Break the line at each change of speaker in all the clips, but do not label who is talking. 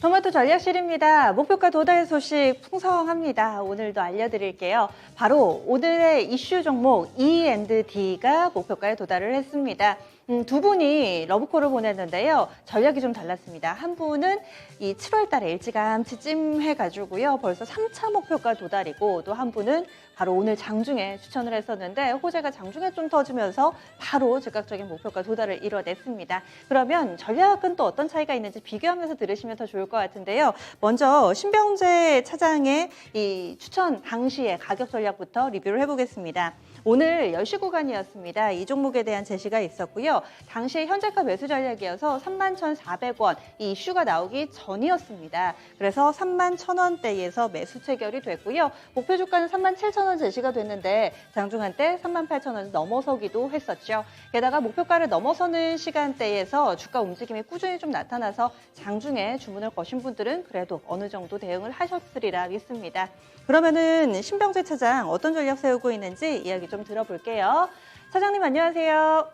토마토 전략실입니다. 목표가 도달 소식 풍성합니다. 오늘도 알려드릴게요. 바로 오늘의 이슈 종목 E&D가 목표가에 도달을 했습니다. 두 분이 러브콜을 보냈는데요. 전략이 좀 달랐습니다. 한 분은 이 7월 달에 일찌감치 찜해가지고요. 벌써 3차 목표가 도달이고 또 한 분은 바로 오늘 장중에 추천을 했었는데 호재가 장중에 좀 터지면서 바로 즉각적인 목표가 도달을 이뤄냈습니다. 그러면 전략은 또 어떤 차이가 있는지 비교하면서 들으시면 더 좋을 것 같은데요. 먼저 신병재 차장의 이 추천 당시의 가격 전략부터 리뷰를 해보겠습니다. 오늘 10시 구간이었습니다. 이 종목에 대한 제시가 있었고요. 당시에 현재가 매수 전략이어서 31,400원 이 이슈가 나오기 전이었습니다. 그래서 31,000원대에서 매수 체결이 됐고요. 목표 주가는 37,000원 제시가 됐는데 장중 한때 38,000원 넘어서기도 했었죠. 게다가 목표가를 넘어서는 시간대에서 주가 움직임이 꾸준히 좀 나타나서 장중에 주문을 거신 분들은 그래도 어느 정도 대응을 하셨으리라 믿습니다. 그러면은 신병재 차장 어떤 전략 세우고 있는지 이야기 좀 들어볼게요. 차장님 안녕하세요.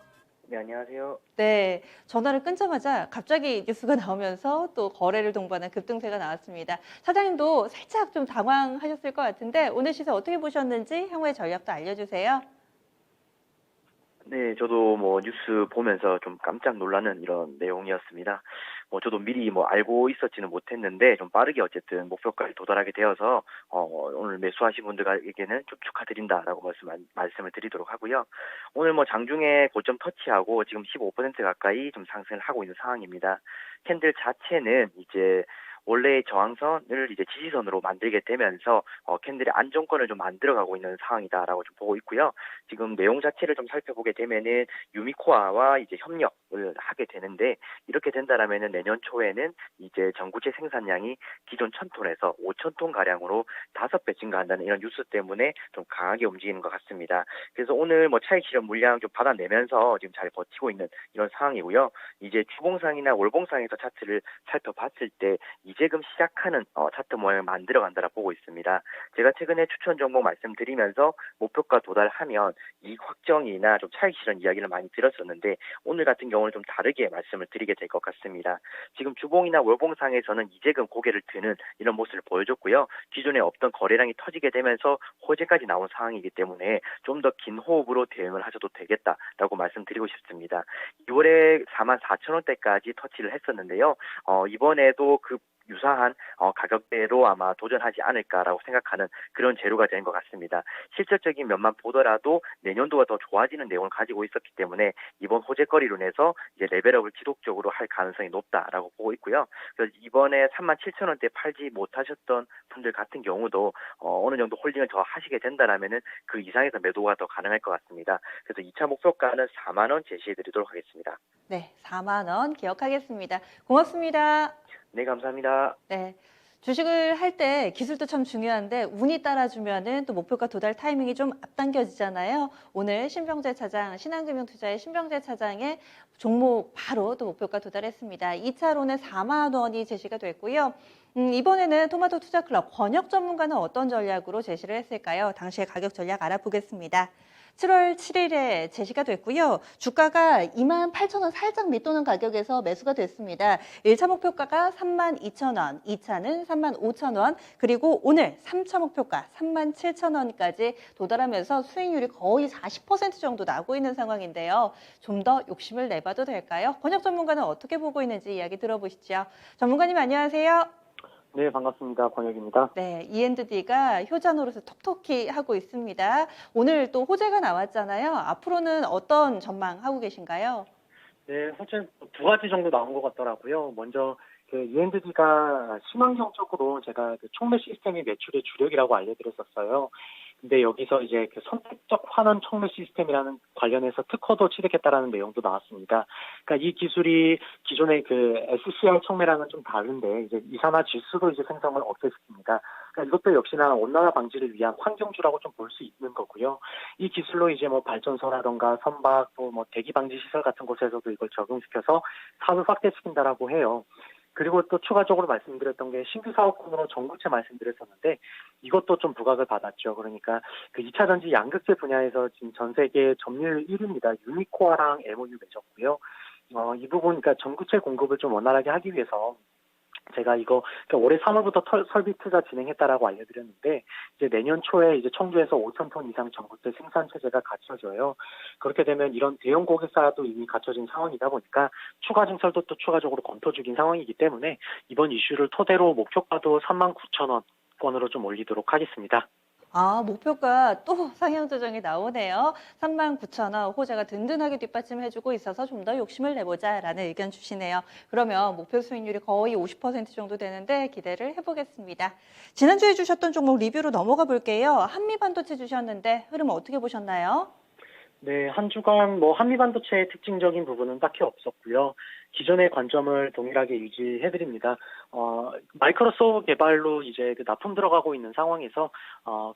네, 안녕하세요.
네, 전화를 끊자마자 갑자기 뉴스가 나오면서 또 거래를 동반한 급등세가 나왔습니다. 차장님도 살짝 좀 당황하셨을 것 같은데 오늘 시세 어떻게 보셨는지 향후의 전략도 알려주세요.
네, 저도 뉴스 보면서 좀 깜짝 놀라는 이런 내용이었습니다. 저도 미리 알고 있었지는 못했는데 좀 빠르게 어쨌든 목표까지 도달하게 되어서 오늘 매수하신 분들에게는 좀 축하드린다라고 말씀을 드리도록 하고요. 오늘 장중에 고점 터치하고 지금 15% 가까이 좀 상승을 하고 있는 상황입니다. 캔들 자체는 이제 원래의 저항선을 이제 지지선으로 만들게 되면서 캔들의 안정권을 좀 만들어가고 있는 상황이다라고 좀 보고 있고요. 지금 내용 자체를 좀 살펴보게 되면은 유미코아와 이제 협력을 하게 되는데 이렇게 된다라면은 내년 초에는 이제 전구체 생산량이 기존 1,000톤에서 5,000톤 가량으로 5배 증가한다는 이런 뉴스 때문에 좀 강하게 움직이는 것 같습니다. 그래서 오늘 차익 실현 물량 좀 받아내면서 지금 잘 버티고 있는 이런 상황이고요. 이제 주봉상이나 월봉상에서 차트를 살펴봤을 때 이제금 시작하는 차트 모양을 만들어간다라 보고 있습니다. 제가 최근에 추천 종목 말씀드리면서 목표가 도달하면 이익 확정이나 좀 차익 실현 이야기를 많이 들었었는데 오늘 같은 경우는 좀 다르게 말씀을 드리게 될 것 같습니다. 지금 주봉이나 월봉상에서는 이제금 고개를 드는 이런 모습을 보여줬고요. 기존에 없던 거래량이 터지게 되면서 호재까지 나온 상황이기 때문에 좀 더 긴 호흡으로 대응을 하셔도 되겠다라고 말씀드리고 싶습니다. 6월에 44,000원대까지 터치를 했었는데요. 이번에도 그 유사한 가격대로 아마 도전하지 않을까라고 생각하는 그런 재료가 된 것 같습니다. 실질적인 면만 보더라도 내년도가 더 좋아지는 내용을 가지고 있었기 때문에 이번 호재거리로 인해서 이제 레벨업을 지속적으로 할 가능성이 높다라고 보고 있고요. 그래서 이번에 37,000원대 팔지 못하셨던 분들 같은 경우도 어느 정도 홀딩을 더 하시게 된다라면은 그 이상에서 매도가 더 가능할 것 같습니다. 그래서 2차 목표가는 4만 원 제시해드리도록 하겠습니다.
네, 4만 원 기억하겠습니다. 고맙습니다.
네, 감사합니다.
네. 주식을 할 때 기술도 참 중요한데 운이 따라주면은 또 목표가 도달 타이밍이 좀 앞당겨지잖아요. 오늘 신병재 차장, 신한금융투자의 신병재 차장의 종목 바로 또 목표가 도달했습니다. 2차로는 4만 원이 제시가 됐고요. 이번에는 토마토 투자클럽 권혁 전문가는 어떤 전략으로 제시를 했을까요? 당시의 가격 전략 알아보겠습니다. 7월 7일에 제시가 됐고요. 주가가 28,000원 살짝 밑도는 가격에서 매수가 됐습니다. 1차 목표가가 32,000원, 2차는 35,000원, 그리고 오늘 3차 목표가 37,000원까지 도달하면서 수익률이 거의 40% 정도 나고 있는 상황인데요. 좀 더 욕심을 내봐도 될까요? 권혁 전문가는 어떻게 보고 있는지 이야기 들어보시죠. 전문가님 안녕하세요.
네, 반갑습니다. 권혁입니다.
네, E&D가 효자 노릇을 톡톡히 하고 있습니다. 오늘 또 호재가 나왔잖아요. 앞으로는 어떤 전망하고 계신가요?
네, 사실 두 가지 정도 나온 것 같더라고요. 먼저 E&D가 신환경 쪽으로 제가 촉매 시스템이 매출의 주력이라고 알려드렸었어요. 근데 여기서 이제 선택적 환원 촉매 시스템이라는 관련해서 특허도 취득했다라는 내용도 나왔습니다. 그러니까 이 기술이 기존의 SCR 촉매랑은 좀 다른데 이제 이산화 질소도 이제 생성을 없애습니다. 그러니까 이것도 역시나 온난화 방지를 위한 환경주라고 좀 볼 수 있는 거고요. 이 기술로 이제 발전소라던가 선박 또 대기 방지 시설 같은 곳에서도 이걸 적용시켜서 사업을 확대시킨다라고 해요. 그리고 또 추가적으로 말씀드렸던 게 신규 사업군으로 전구체 말씀드렸었는데 이것도 좀 부각을 받았죠. 그러니까 2차 전지 양극재 분야에서 지금 전 세계 점유율 1위입니다. 유니코아랑 MOU 맺었고요. 이 부분 그러니까 전구체 공급을 좀 원활하게 하기 위해서 제가 이거 그러니까 올해 3월부터 설비 투자 진행했다라고 알려드렸는데 이제 내년 초에 이제 청주에서 5,000톤 이상 전구체 생산 체제가 갖춰져요. 그렇게 되면 이런 대형 고객사도 이미 갖춰진 상황이다 보니까 추가 증설도 또 추가적으로 검토 중인 상황이기 때문에 이번 이슈를 토대로 목표가도 39,000원권으로 좀 올리도록 하겠습니다.
아, 목표가 또 상향 조정이 나오네요. 39,000원 호재가 든든하게 뒷받침해주고 있어서 좀 더 욕심을 내보자라는 의견 주시네요. 그러면 목표 수익률이 거의 50% 정도 되는데 기대를 해보겠습니다. 지난주에 주셨던 종목 리뷰로 넘어가 볼게요. 한미반도체 주셨는데 흐름 어떻게 보셨나요?
네, 한 주간 한미반도체의 특징적인 부분은 딱히 없었고요. 기존의 관점을 동일하게 유지해드립니다. 마이크로소프트 개발로 이제 그 납품 들어가고 있는 상황에서,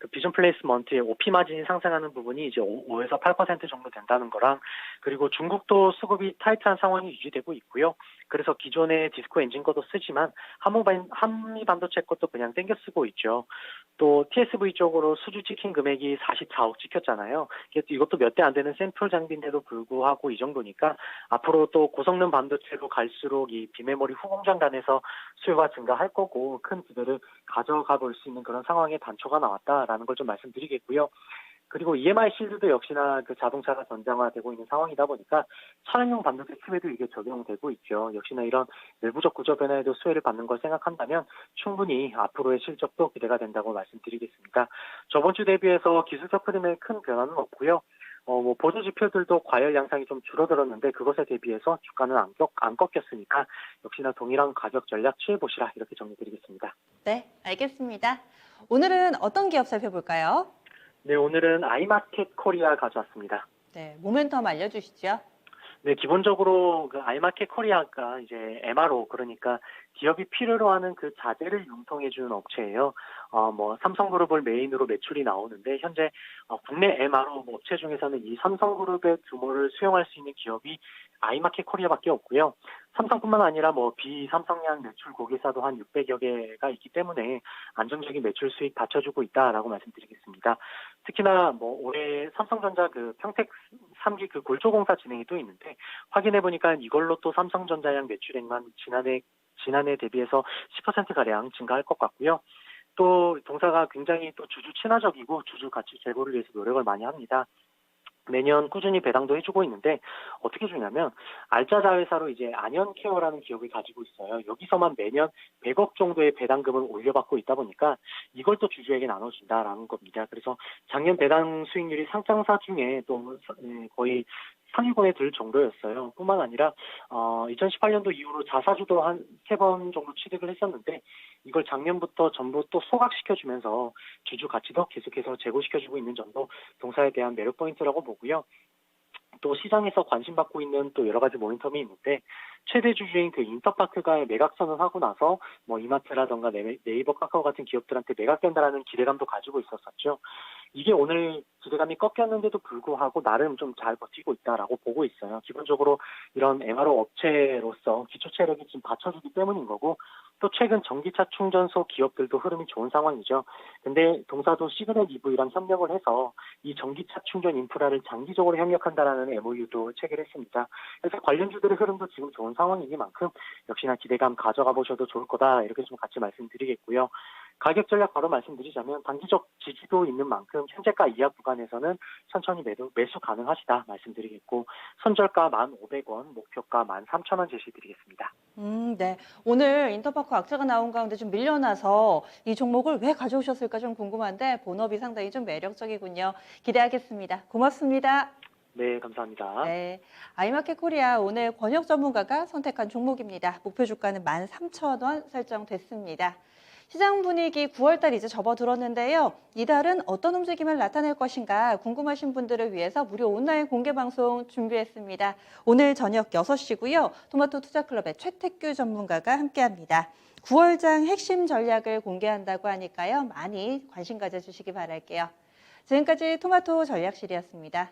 그 비전 플레이스먼트의 OP 마진이 상승하는 부분이 이제 5에서 8% 정도 된다는 거랑, 그리고 중국도 수급이 타이트한 상황이 유지되고 있고요. 그래서 기존의 디스코 엔진 거도 쓰지만, 한미 반도체 것도 그냥 땡겨 쓰고 있죠. 또 TSV 쪽으로 수주 찍힌 금액이 44억 찍혔잖아요. 이것도 몇 대 안 되는 샘플 장비인데도 불구하고 이 정도니까 앞으로 또 고성능 반도체로 갈수록 이 비메모리 후공장 간에서 수요가 증가할 거고 큰 기대를 가져가 볼 수 있는 그런 상황에 단초가 나왔다라는 걸 좀 말씀드리겠고요. 그리고 EMI 실드도 역시나 그 자동차가 전장화되고 있는 상황이다 보니까 차량용 반도체 칩에도 이게 적용되고 있죠. 역시나 이런 내부적 구조 변화에도 수혜를 받는 걸 생각한다면 충분히 앞으로의 실적도 기대가 된다고 말씀드리겠습니다. 저번 주 대비해서 기술적 흐름에 큰 변화는 없고요. 보조 지표들도 과열 양상이 좀 줄어들었는데 그것에 대비해서 주가는 안 꺾였으니까 역시나 동일한 가격 전략 취해보시라 이렇게 정리드리겠습니다.
네, 알겠습니다. 오늘은 어떤 기업 살펴볼까요?
네, 오늘은 아이마켓 코리아 가져왔습니다.
네, 모멘텀 알려주시죠.
네, 기본적으로 그 아이마켓 코리아가 이제 MRO 그러니까 기업이 필요로 하는 그 자재를 융통해 주는 업체예요. 삼성그룹을 메인으로 매출이 나오는데 현재 국내 MRO 업체 중에서는 이 삼성그룹의 규모를 수용할 수 있는 기업이 아이마켓 코리아밖에 없고요. 삼성뿐만 아니라 비삼성양 매출 고객사도 한 600여 개가 있기 때문에 안정적인 매출 수익 받쳐주고 있다라고 말씀드리겠습니다. 특히나 올해 삼성전자 그 평택 3기 그 골조공사 진행이 또 있는데 확인해 보니까 이걸로 또 삼성전자양 매출액만 지난해 대비해서 10%가량 증가할 것 같고요. 또 동사가 굉장히 또 주주 친화적이고 주주 가치 제고를 위해서 노력을 많이 합니다. 매년 꾸준히 배당도 해주고 있는데 어떻게 주냐면 알짜 자회사로 이제 안현케어라는 기업을 가지고 있어요. 여기서만 매년 100억 정도의 배당금을 올려받고 있다 보니까 이걸 또 주주에게 나눠준다라는 겁니다. 그래서 작년 배당 수익률이 상장사 중에 또 거의 상위권에 들 정도였어요. 뿐만 아니라 2018년도 이후로 자사주도 한 3번 정도 취득을 했었는데 이걸 작년부터 전부 또 소각시켜주면서 주주 가치도 계속해서 제고시켜주고 있는 점도 동사에 대한 매력 포인트라고 보고요. 또 시장에서 관심받고 있는 또 여러 가지 모멘텀이 있는데 최대 주주인 그 인터파크가 매각 선언하고 나서 이마트라던가 네이버 카카오 같은 기업들한테 매각된다라는 기대감도 가지고 있었었죠. 이게 오늘 기대감이 꺾였는데도 불구하고 나름 좀 잘 버티고 있다라고 보고 있어요. 기본적으로 이런 MRO 업체로서 기초 체력이 지금 받쳐주기 때문인 거고 또 최근 전기차 충전소 기업들도 흐름이 좋은 상황이죠. 근데 동사도 시그넷 EV랑 협력을 해서 이 전기차 충전 인프라를 장기적으로 협력한다라는 MOU도 체결했습니다. 그래서 관련주들의 흐름도 지금 좋은 상황이니만큼 역시나 기대감 가져가 보셔도 좋을 거다 이렇게 좀 같이 말씀드리겠고요. 가격 전략 바로 말씀드리자면 단기적 지지도 있는 만큼 현재가 이하 구간에서는 천천히 매수 가능하시다 말씀드리겠고 선절가 1,500원, 목표가 13,000원 제시드리겠습니다.
네. 오늘 인터파크 악재가 나온 가운데 좀 밀려나서 이 종목을 왜 가져오셨을까 좀 궁금한데 본업이 상당히 좀 매력적이군요. 기대하겠습니다. 고맙습니다.
네, 감사합니다.
네. 아이마켓 코리아 오늘 권역 전문가가 선택한 종목입니다. 목표 주가는 13,000원 설정됐습니다. 시장 분위기 9월달 이제 접어들었는데요. 이달은 어떤 움직임을 나타낼 것인가 궁금하신 분들을 위해서 무료 온라인 공개 방송 준비했습니다. 오늘 저녁 6시고요. 토마토 투자클럽의 최택규 전문가가 함께합니다. 9월장 핵심 전략을 공개한다고 하니까요. 많이 관심 가져주시기 바랄게요. 지금까지 토마토 전략실이었습니다.